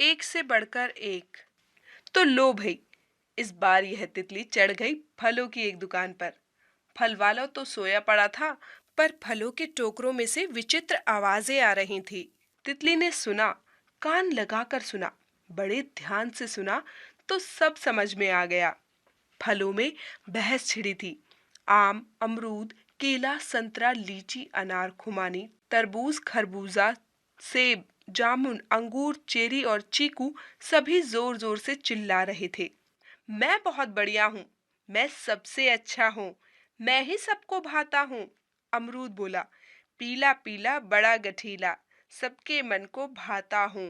एक से बढ़कर एक। तो लो भई, इस बार यह तितली चढ़ गई फलों की एक दुकान पर। फल वाला तो सोया पड़ा था, पर फलों के टोकरों में से विचित्र आवाजें आ रही थी। तितली ने सुना, कान लगाकर सुना, बड़े ध्यान से सुना, तो सब समझ में आ गया। फलों में बहस छिड़ी थी। आम, अमरूद, केला, संतरा, लीची, अनार, खुमानी, तरबूज, खरबूजा, सेब, जामुन, अंगूर, चेरी और चीकू सभी जोर जोर से चिल्ला रहे थे। मैं बहुत बढ़िया हूँ, मैं सबसे अच्छा हूँ, मैं ही सबको भाता हूँ। अमरूद बोला, पीला पीला बड़ा गठीला, सबके मन को भाता हूँ,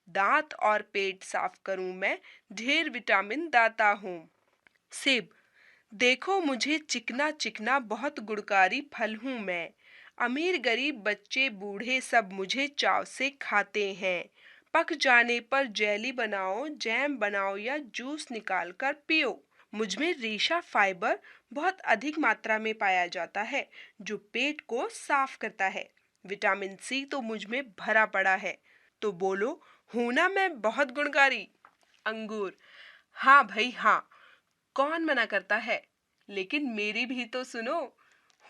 दांत और पेट साफ करूं मैं, ढेर विटामिन दाता हूँ। सेब, देखो मुझे चिकना चिकना बहुत गुणकारी फल हूँ मैं, अमीर गरीब बच्चे बूढ़े सब मुझे चाव से खाते हैं। पक जाने पर जेली बनाओ, जैम बनाओ या जूस निकाल कर पियो। मुझ में रेशा फाइबर बहुत अधिक मात्रा में पाया जाता है, जो पेट को साफ करता है। विटामिन सी तो मुझ में भरा पड़ा है। तो बोलो, हूं ना मैं बहुत गुणकारी। अंगूर, हाँ भाई हाँ, कौन मना करता है, लेकिन मेरी भी तो सुनो।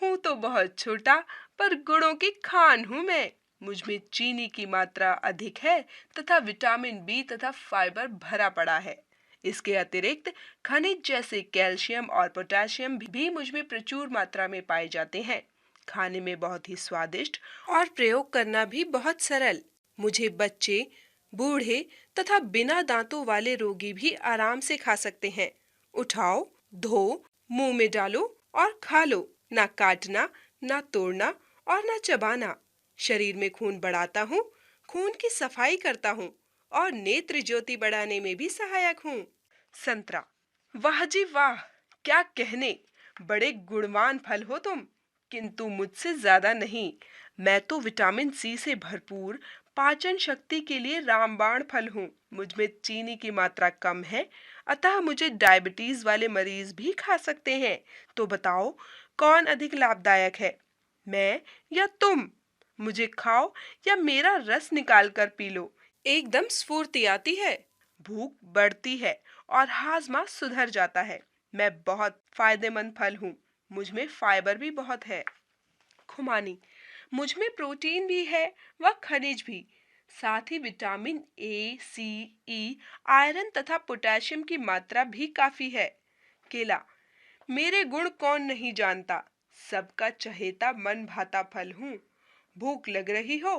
हूं तो बहुत छोटा, पर गुणों की खान हूं मैं। मुझ में चीनी की मात्रा अधिक है तथा विटामिन बी तथा फाइबर भरा पड़ा है। इसके अतिरिक्त खनिज जैसे कैल्शियम और पोटेशियम भी मुझ में प्रचुर मात्रा में पाए जाते हैं। खाने में बहुत ही स्वादिष्ट और प्रयोग करना भी बहुत सरल। मुझे बच्चे, बूढ़े तथा बिना दांतों वाले रोगी भी आराम से खा सकते हैं। उठाओ, धो, मुंह में डालो और खा लो। ना काटना, ना तोड़ना और ना चबाना। शरीर में खून बढ़ाता हूँ, खून की सफाई करता हूँ और नेत्र ज्योति बढ़ाने में भी सहायक हूँ। संतरा, वाह जी वाह, क्या कहने, बड़े गुणवान फल हो तुम, किंतु मुझसे ज्यादा नहीं। मैं तो विटामिन सी से भरपूर पाचन शक्ति के लिए रामबाण फल हूँ। मुझ में चीनी की मात्रा कम है, अतः मुझे डायबिटीज वाले मरीज भी खा सकते हैं। तो बताओ, कौन अधिक लाभदायक है, मैं या तुम? मुझे खाओ या मेरा रस निकाल कर पी लो, एकदम स्फूर्ति आती है, भूख बढ़ती है और हाजमा सुधर जाता है। मैं बहुत फायदेमंद फल हूँ, मुझ में फाइबर भी बहुत है। खुमानी, मुझ में प्रोटीन भी है व खनिज भी, साथ ही vitamin A, C, E, iron तथा पोटेशियम की मात्रा भी काफी है। केला, मेरे गुण कौन नहीं जानता, सबका चहेता मन भाता फल हूँ। भूख लग रही हो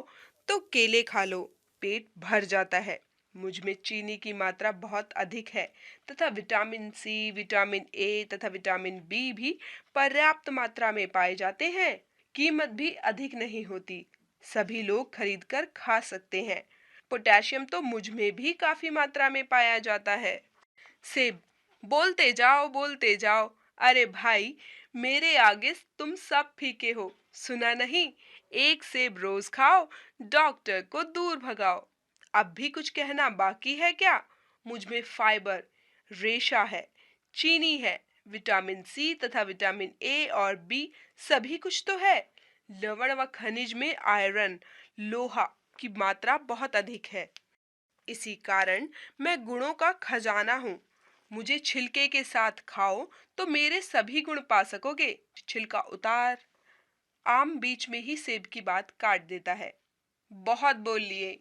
तो केले खा लो, पेट भर जाता है। मुझ में चीनी की मात्रा बहुत अधिक है तथा विटामिन सी, विटामिन ए तथा विटामिन बी भी पर्याप्त मात्रा में पाए जाते हैं। कीमत भी अधिक नहीं होती, सभी लोग खरीद कर खा सकते हैं। पोटेशियम तो मुझ में भी काफी मात्रा में पाया जाता है। सेब, बोलते जाओ, अरे भाई, मेरे आगे तुम सब फीके हो। सुना नहीं, एक सेब रोज खाओ, डॉक्टर को दूर भगाओ। अब भी कुछ कहना बाकी है क्या? मुझ में फाइबर, रेशा है, चीनी है, विटामिन सी तथा विटामिन ए और बी सभी कुछ तो है। लवण व खनिज में आयरन, लोहा की मात्रा बहुत अधिक है। इसी कारण मैं गुणों का खजाना हूँ। मुझे छिलके के साथ खाओ तो मेरे सभी गुण पा सकोगे। छिलका उतार। आम बीच में ही सेब की बात काट देता है। बहुत बोल लिए,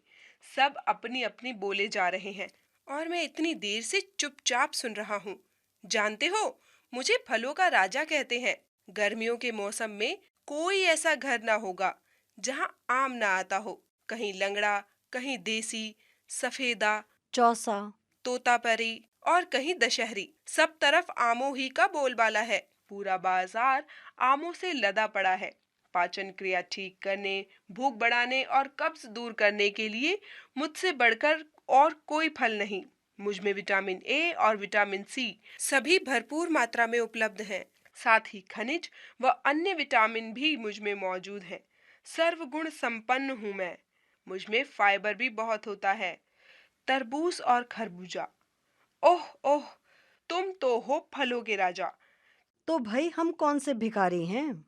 सब अपनी अपनी बोले जा रहे हैं और मैं इतनी देर से चुपचाप सुन रहा हूँ। जानते हो, मुझे फलों का राजा कहते हैं। गर्मियों के मौसम में कोई ऐसा घर ना होगा जहाँ आम ना आता हो। कहीं लंगड़ा, कहीं देसी, सफेदा, चौसा। तोतापरी और कहीं दशहरी, सब तरफ आमों ही का बोलबाला है। पूरा बाजार आमों से लदा पड़ा है। पाचन क्रिया ठीक करने, भूख बढ़ाने और कब्ज दूर करने के लिए मुझसे बढ़कर और कोई फल नहीं। मुझ में विटामिन ए और विटामिन सी सभी भरपूर मात्रा में उपलब्ध हैं। साथ ही खनिज व अन्य विटामिन भी मुझ में मौजूद हैं। सर्वगुण संपन्न हूँ मैं। मुझ में फाइबर भी बहुत होता है। तरबूज और खरबूजा, ओह ओह, तुम तो हो फलों के राजा। तो भाई हम कौन से भिखारी हैं?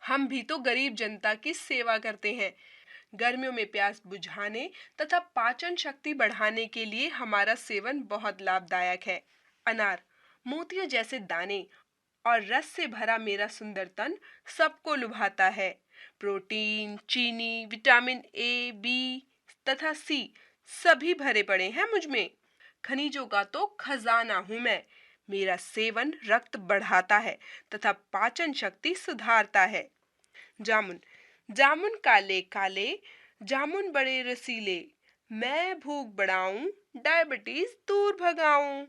हम भी तो गरीब जनता की सेवा करते हैं। गर्मियों में प्यास बुझाने तथा पाचन शक्ति बढ़ाने के लिए हमारा सेवन बहुत लाभदायक है। अनार, मोतियों जैसे दाने और रस से भरा मेरा सुंदर तन सबको लुभाता है। प्रोटीन, चीनी, विटामिन ए, बी तथा सी सभी भरे पड़े हैं मुझ में। खनिजों का तो खजाना हूं मैं। मेरा सेवन रक्त बढ़ाता है तथा पाचन शक्ति सुधारता है। जामुन, जामुन काले काले, जामुन बड़े रसीले, मैं भूख बढ़ाऊं, डायबिटीज दूर भगाऊं।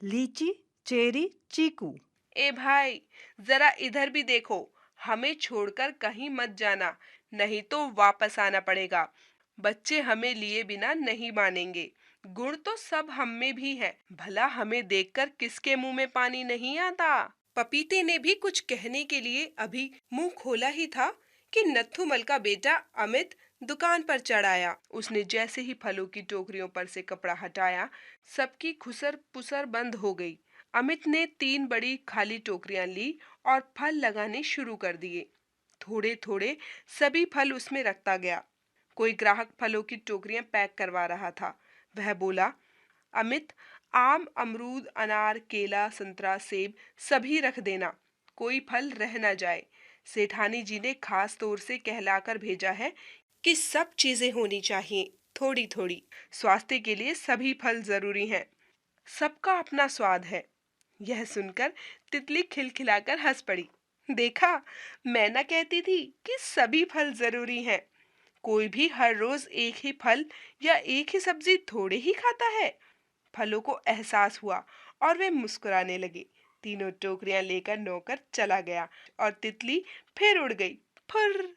लीची, चेरी, चीकू। ए भाई, जरा इधर भी देखो, हमें छोड़कर कहीं मत जाना, नहीं तो वापस आना पड़ेगा। बच्चे हमें लिए बिना नहीं मानेंगे। गुण तो सब हम में भी है, भला हमें देखकर किसके मुंह में पानी नहीं आता। पपीते ने भी कुछ कहने के लिए अभी मुंह खोला ही था कि नथुमल का बेटा अमित दुकान पर चढ़ आया। उसने जैसे ही फलों की टोकरियों पर से कपड़ा हटाया, सबकी खुसर पुसर बंद हो गई। अमित ने 3 बड़ी खाली टोकरियां ली और फल लगाने शुरू कर दिए। थोड़े थोड़े सभी फल उसमें रखता गया। कोई ग्राहक फलों की टोकरियां पैक करवा रहा था। वह बोला, अमित, आम, अमरूद, अनार, केला, संतरा, सेब सभी रख देना, कोई फल रह न जाए। सेठानी जी ने खास तौर से कहलाकर भेजा है कि सब चीजें होनी चाहिए, थोड़ी थोड़ी। स्वास्थ्य के लिए सभी फल जरूरी हैं। सबका अपना स्वाद है। यह सुनकर तितली खिलखिलाकर हंस पड़ी। देखा, मैं ना कहती थी कि सभी फल जरूरी हैं। कोई भी हर रोज एक ही फल या एक ही सब्जी थोड़े ही खाता है। फलों को एहसास हुआ और वे मुस्कुराने लगे। तीनों टोकरियां लेकर नौकर चला गया और तितली फिर उड़ गई। फुर्र।